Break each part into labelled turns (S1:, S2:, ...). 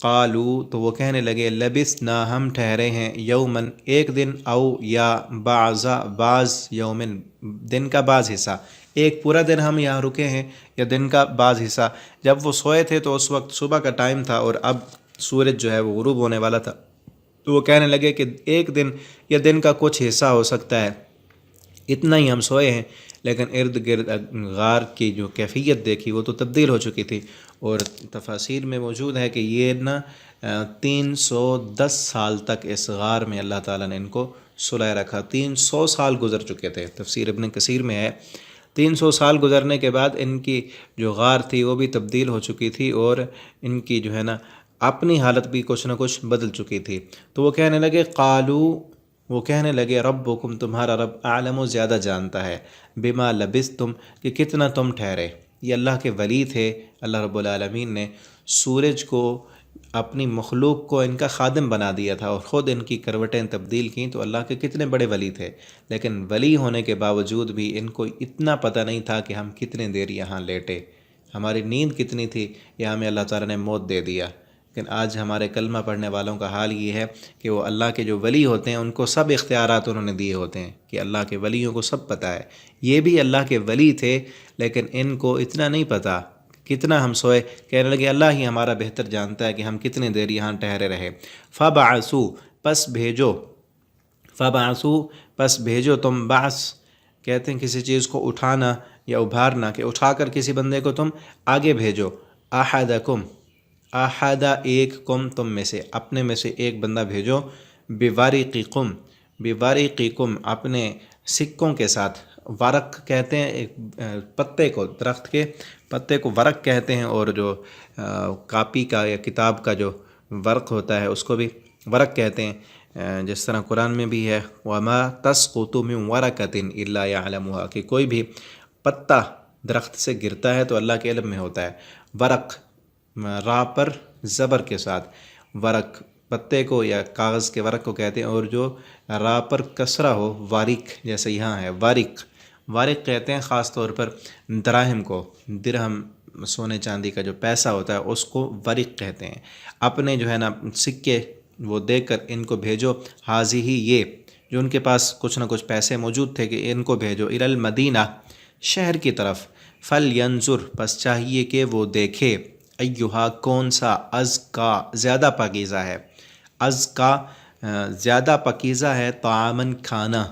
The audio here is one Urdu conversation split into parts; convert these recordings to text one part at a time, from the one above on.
S1: قالو تو وہ کہنے لگے لبثنا ہم ٹھہرے ہیں یومن ایک دن او یا بعض یومن دن کا بعض حصہ، ایک پورا دن ہم یہاں رکے ہیں یا دن کا بعض حصہ۔ جب وہ سوئے تھے تو اس وقت صبح کا ٹائم تھا اور اب سورج جو ہے وہ غروب ہونے والا تھا، تو وہ کہنے لگے کہ ایک دن یا دن کا کچھ حصہ ہو سکتا ہے، اتنا ہی ہم سوئے ہیں۔ لیکن ارد گرد غار کی جو کیفیت دیکھی وہ تو تبدیل ہو چکی تھی، اور تفاسیر میں موجود ہے کہ یہ نا 310 سال تک اس غار میں اللہ تعالیٰ نے ان کو سلائے رکھا۔ 300 سال گزر چکے تھے، تفسیر ابن کثیر میں ہے 300 سال گزرنے کے بعد ان کی جو غار تھی وہ بھی تبدیل ہو چکی تھی، اور ان کی جو ہے نا اپنی حالت بھی کچھ نہ کچھ بدل چکی تھی۔ تو وہ کہنے لگے قالو، وہ کہنے لگے ربکم تمہارا رب اعلم و زیادہ جانتا ہے بما لبثتم کہ کتنا تم ٹھہرے۔ یہ اللہ کے ولی تھے، اللہ رب العالمین نے سورج کو اپنی مخلوق کو ان کا خادم بنا دیا تھا اور خود ان کی کروٹیں تبدیل کیں، تو اللہ کے کتنے بڑے ولی تھے۔ لیکن ولی ہونے کے باوجود بھی ان کو اتنا پتہ نہیں تھا کہ ہم کتنے دیر یہاں لیٹے، ہماری نیند کتنی تھی، یا ہمیں اللہ تعالیٰ نے موت دے دیا۔ لیکن آج ہمارے کلمہ پڑھنے والوں کا حال یہ ہے کہ وہ اللہ کے جو ولی ہوتے ہیں ان کو سب اختیارات انہوں نے دیے ہوتے ہیں کہ اللہ کے ولیوں کو سب پتہ ہے۔ یہ بھی اللہ کے ولی تھے لیکن ان کو اتنا نہیں پتہ کتنا ہم سوئے، کہنے لگے اللہ ہی ہمارا بہتر جانتا ہے کہ ہم کتنے دیر یہاں ٹھہرے رہے۔ فبعثوا پس بھیجو، فبعثوا پس بھیجو تم، بعث کہتے ہیں کسی چیز کو اٹھانا یا ابھارنا، کہ اٹھا کر کسی بندے کو تم آگے بھیجو۔ احدکم احدہ ایک، کم تم میں سے، اپنے میں سے ایک بندہ بھیجو، بورقکم بورقکم اپنے سکوں کے ساتھ۔ ورق کہتے ہیں ایک پتے کو، درخت کے پتے کو ورق کہتے ہیں، اور جو کاپی کا یا کتاب کا جو ورق ہوتا ہے اس کو بھی ورق کہتے ہیں۔ جس طرح قرآن میں بھی ہے وما تسقط من ورقۃ الا یعلمها کہ کوئی بھی پتا درخت سے گرتا ہے تو اللہ کے علم میں ہوتا ہے۔ ورق را پر زبر کے ساتھ، ورق پتے کو یا کاغذ کے ورق کو کہتے ہیں، اور جو را پر کسرہ ہو وارق، جیسے یہاں ہے وارق، وارق کہتے ہیں خاص طور پر دراہم کو، درہم سونے چاندی کا جو پیسہ ہوتا ہے اس کو ورق کہتے ہیں۔ اپنے جو ہے نا سکے وہ دے کر ان کو بھیجو، حاضی ہی یہ جو ان کے پاس کچھ نہ کچھ پیسے موجود تھے کہ ان کو بھیجو، الی المدینہ شہر کی طرف، فلینظر پس چاہیے کہ وہ دیکھے، ایہا کون سا، ازکا زیادہ پاکیزہ ہے، ازکا زیادہ پاکیزہ ہے، طعامن کھانا،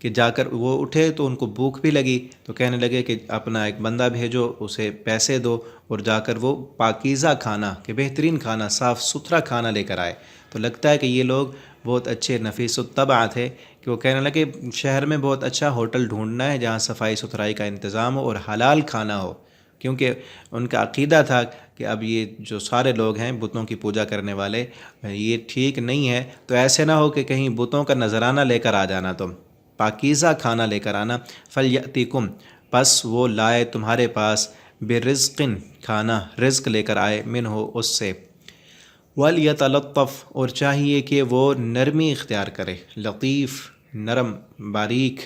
S1: کہ جا کر وہ اٹھے تو ان کو بھوک بھی لگی تو کہنے لگے کہ اپنا ایک بندہ بھیجو، اسے پیسے دو اور جا کر وہ پاکیزہ کھانا، کہ بہترین کھانا، صاف ستھرا کھانا لے کر آئے۔ تو لگتا ہے کہ یہ لوگ بہت اچھے نفیس الطبع تھے کہ وہ کہنے لگے شہر میں بہت اچھا ہوٹل ڈھونڈنا ہے جہاں صفائی ستھرائی کا انتظام ہو اور حلال کھانا ہو، کیونکہ ان کا عقیدہ تھا کہ اب یہ جو سارے لوگ ہیں بتوں کی پوجا کرنے والے، یہ ٹھیک نہیں ہے، تو ایسے نہ ہو کہ کہیں بتوں کا نذرانہ لے کر آ جانا، تم پاکیزہ کھانا لے کر آنا۔ فلیأتکم پس وہ لائے تمہارے پاس، برزق کھانا، رزق لے کر آئے، منہ اس سے، ولیتلطف اور چاہیے کہ وہ نرمی اختیار کرے، لطیف نرم باریک،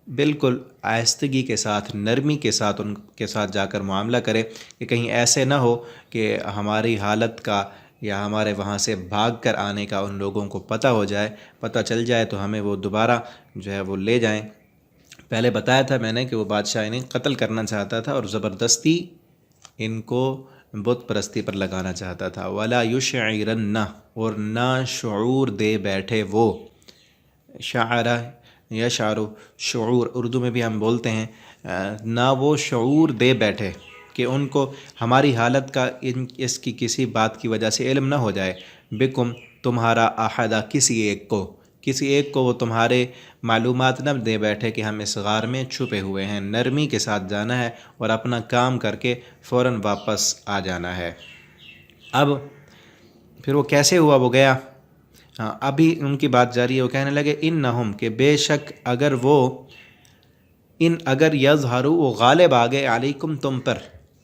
S1: بالکل آہستگی کے ساتھ نرمی کے ساتھ ان کے ساتھ جا کر معاملہ کرے، کہ کہیں ایسے نہ ہو کہ ہماری حالت کا یا ہمارے وہاں سے بھاگ کر آنے کا ان لوگوں کو پتہ ہو جائے، پتہ چل جائے تو ہمیں وہ دوبارہ جو ہے وہ لے جائیں۔ پہلے بتایا تھا میں نے کہ وہ بادشاہ انہیں قتل کرنا چاہتا تھا اور زبردستی ان کو بت پرستی پر لگانا چاہتا تھا۔ ولا یشعرن اور نہ شعور دے بیٹھے وہ، شعرہ یشعر شعور اردو میں بھی ہم بولتے ہیں، نہ وہ شعور دے بیٹھے کہ ان کو ہماری حالت کا اس کی کسی بات کی وجہ سے علم نہ ہو جائے، بکم تمہارا، احدہ کسی ایک کو وہ تمہارے معلومات نہ دے بیٹھے کہ ہم اس غار میں چھپے ہوئے ہیں۔ نرمی کے ساتھ جانا ہے اور اپنا کام کر کے فوراً واپس آ جانا ہے۔ اب پھر وہ کیسے ہوا، وہ گیا، ہاں ابھی ان کی بات جاری ہے۔ وہ کہنے لگے انہم کہ بے شک اگر یظہروا وہ غالب آ گئے، علیکم تم پر،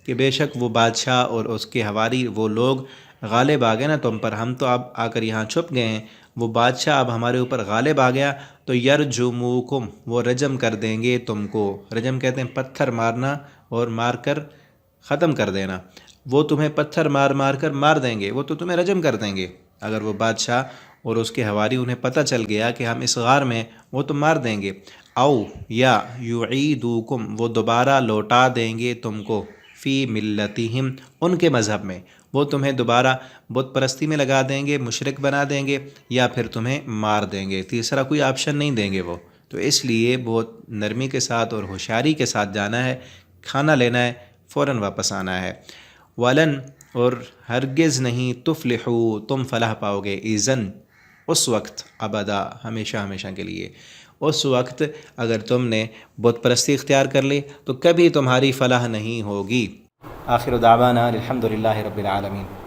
S1: کہ بے شک وہ بادشاہ اور اس کے حواری وہ لوگ غالب آ گئے نا تم پر، ہم تو اب آ کر یہاں چھپ گئے ہیں، وہ بادشاہ اب ہمارے اوپر غالب آ گیا تو یرجموکم وہ رجم کر دیں گے تم کو۔ رجم کہتے ہیں پتھر مارنا اور مار کر ختم کر دینا۔ وہ تمہیں پتھر مار مار کر مار دیں گے، وہ تو تمہیں رجم کر دیں گے۔ اگر وہ بادشاہ اور اس کے حواری انہیں پتہ چل گیا کہ ہم اس غار میں، وہ تو مار دیں گے۔ او یا یعیدوکم، وہ دوبارہ لوٹا دیں گے تم کو، فی ملتہم، ان کے مذہب میں، وہ تمہیں دوبارہ بت پرستی میں لگا دیں گے، مشرک بنا دیں گے، یا پھر تمہیں مار دیں گے۔ تیسرا کوئی آپشن نہیں دیں گے وہ، تو اس لیے بہت نرمی کے ساتھ اور ہوشیاری کے ساتھ جانا ہے، کھانا لینا ہے، فوراً واپس آنا ہے۔ ولن، اور ہرگز نہیں، تفلحو، تم فلاح پاؤ گے، اذن، اس وقت، ابدا، ہمیشہ ہمیشہ کے لیے، اس وقت اگر تم نے بت پرستی اختیار کر لی تو کبھی تمہاری فلاح نہیں ہوگی۔ آخر دعوانا الحمد للہ رب العالمین۔